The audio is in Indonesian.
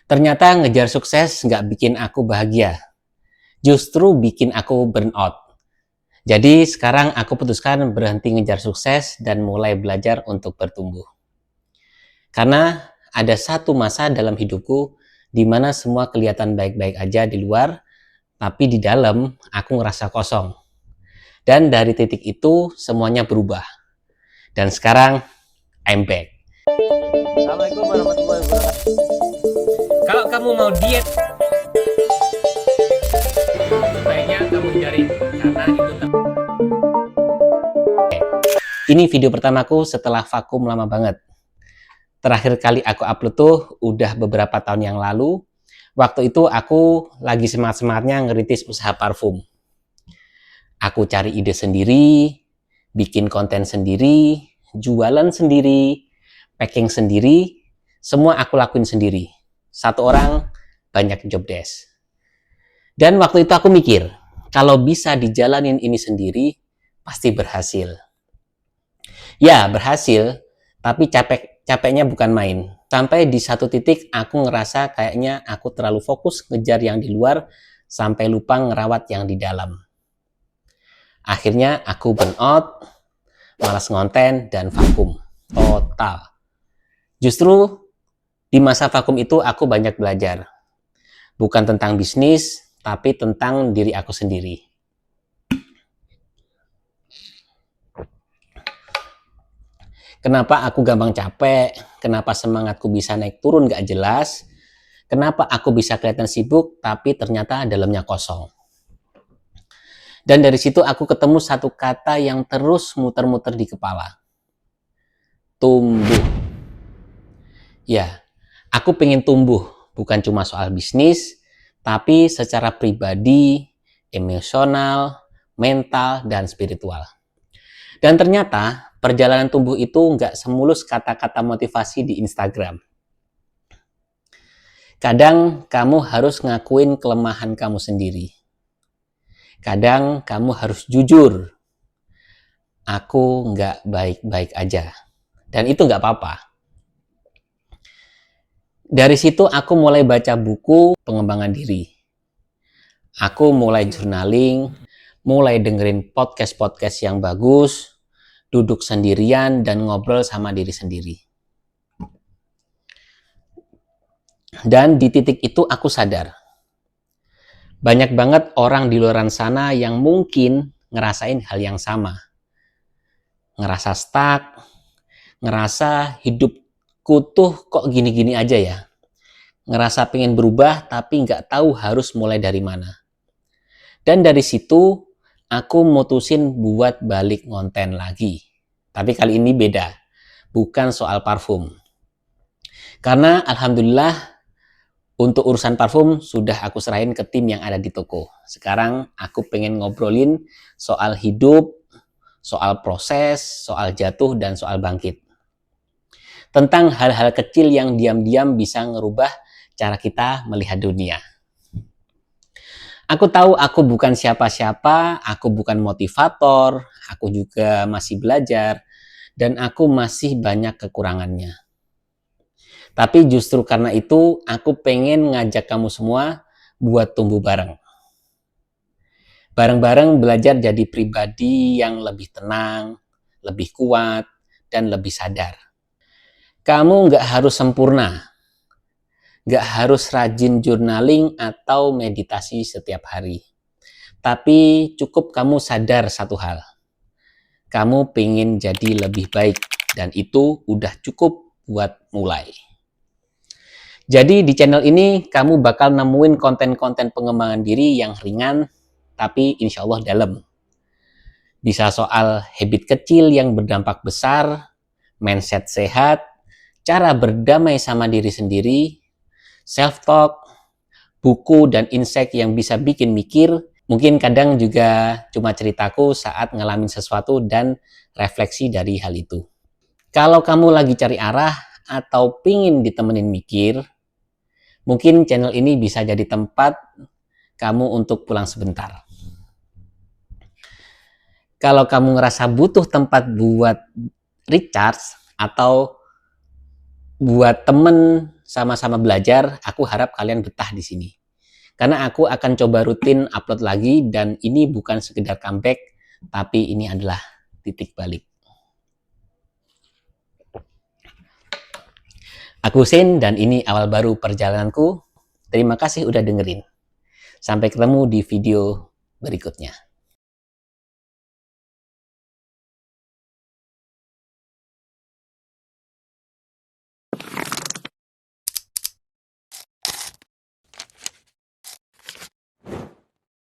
Ternyata ngejar sukses nggak bikin aku bahagia, justru bikin aku burnout. Jadi sekarang aku putuskan berhenti ngejar sukses dan mulai belajar untuk bertumbuh. Karena ada satu masa dalam hidupku di mana semua kelihatan baik-baik aja di luar, tapi di dalam aku ngerasa kosong. Dan dari titik itu semuanya berubah. Dan sekarang I'm back. Assalamualaikum warahmatullahi wabarakatuh. Kalau kamu mau diet, sebaiknya kamu hindari karena itu Ini video pertamaku setelah vakum lama banget. Terakhir kali aku upload tuh udah beberapa tahun yang lalu. Waktu itu aku lagi semangat-semangatnya ngerintis usaha parfum. Aku cari ide sendiri, bikin konten sendiri, jualan sendiri, packing sendiri, semua aku lakuin sendiri. Satu orang, banyak job desk. Dan waktu itu aku mikir, kalau bisa dijalanin ini sendiri, pasti berhasil. Ya, berhasil, tapi capeknya bukan main. Sampai di satu titik aku ngerasa kayaknya aku terlalu fokus ngejar yang di luar sampai lupa ngerawat yang di dalam. Akhirnya aku burn out, malas ngonten, dan vakum. Total. Justru di masa vakum itu aku banyak belajar. Bukan tentang bisnis, tapi tentang diri aku sendiri. Kenapa aku gampang capek? Kenapa semangatku bisa naik turun gak jelas? Kenapa aku bisa kelihatan sibuk tapi ternyata dalamnya kosong? Dan dari situ aku ketemu satu kata yang terus muter-muter di kepala. Tumbuh. Ya, aku pengen tumbuh. Bukan cuma soal bisnis, tapi secara pribadi, emosional, mental, dan spiritual. Dan ternyata perjalanan tumbuh itu nggak semulus kata-kata motivasi di Instagram. Kadang kamu harus ngakuin kelemahan kamu sendiri. Kadang kamu harus jujur. Aku nggak baik-baik aja. Dan itu nggak apa-apa. Dari situ aku mulai baca buku pengembangan diri. Aku mulai journaling, mulai dengerin podcast-podcast yang bagus, duduk sendirian dan ngobrol sama diri sendiri. Dan di titik itu aku sadar, banyak banget orang di luar sana yang mungkin ngerasain hal yang sama. Ngerasa stuck, ngerasa hidupku tuh kok gini-gini aja ya. Ngerasa pengen berubah tapi nggak tahu harus mulai dari mana. Dan dari situ aku mutusin buat balik ngonten lagi. Tapi kali ini beda, bukan soal parfum. Karena alhamdulillah untuk urusan parfum sudah aku serahin ke tim yang ada di toko. Sekarang aku pengen ngobrolin soal hidup, soal proses, soal jatuh, dan soal bangkit. Tentang hal-hal kecil yang diam-diam bisa ngerubah cara kita melihat dunia. Aku tahu aku bukan siapa-siapa, aku bukan motivator, aku juga masih belajar, dan aku masih banyak kekurangannya. Tapi justru karena itu, aku pengen ngajak kamu semua buat tumbuh bareng. Bareng-bareng belajar jadi pribadi yang lebih tenang, lebih kuat, dan lebih sadar. Kamu nggak harus sempurna, nggak harus rajin journaling atau meditasi setiap hari. Tapi cukup kamu sadar satu hal. Kamu pengen jadi lebih baik, dan itu udah cukup buat mulai. Jadi di channel ini kamu bakal nemuin konten-konten pengembangan diri yang ringan, tapi insya Allah dalam. Bisa soal habit kecil yang berdampak besar, mindset sehat, cara berdamai sama diri sendiri, self-talk, buku dan insight yang bisa bikin mikir, mungkin kadang juga cuma ceritaku saat ngalamin sesuatu dan refleksi dari hal itu. Kalau kamu lagi cari arah atau pingin ditemenin mikir, mungkin channel ini bisa jadi tempat kamu untuk pulang sebentar. Kalau kamu ngerasa butuh tempat buat recharge atau buat temen sama-sama belajar, aku harap kalian betah di sini. Karena aku akan coba rutin upload lagi, dan ini bukan sekedar comeback, tapi ini adalah titik balik. Aku Sin, dan ini awal baru perjalananku. Terima kasih udah dengerin. Sampai ketemu di video berikutnya.